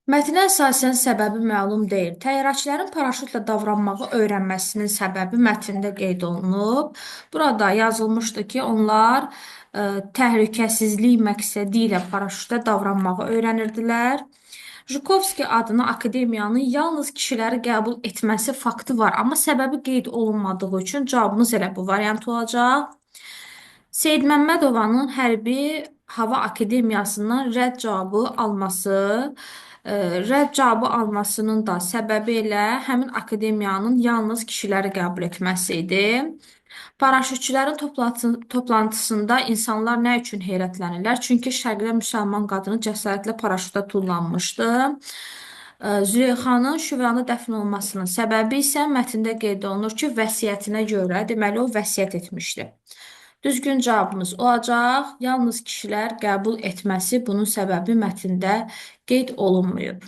Mətnə əsasən səbəbi məlum deyil. Təyyarəçilərin paraşütlə davranmağı öyrənməsinin səbəbi mətndə qeyd olunub. Burada yazılmışdı ki, onlar təhlükəsizlik məqsədi ilə paraşütlə davranmağı öyrənirdilər. Jukowski adına akademiyanın yalnız kişiləri qəbul etməsi faktı var, amma səbəbi qeyd olunmadığı üçün cavabımız elə bu variant olacaq. Seyid Məmmədovanın Hərbi Hava Akademiyasından rədd cavabı alması, rədd cavabı almasının da səbəbi elə həmin akademiyanın yalnız kişiləri qəbul etməsi idi. Paraşütçülərin toplantısında insanlar nə üçün heyrətlənirlər? Çünki şərqdə müsəlman qadını cəsarətlə paraşütə tullanmışdı. Züleyxanın Şüvəndə dəfn olmasının səbəbi isə mətndə qeyd olunur ki, vəsiyyətinə görə, deməli o vəsiyyət etmişdi. Düzgün cavabımız olacaq. Yalnız kişilər qəbul etməsi bunun səbəbi mətndə qeyd olunmayıb.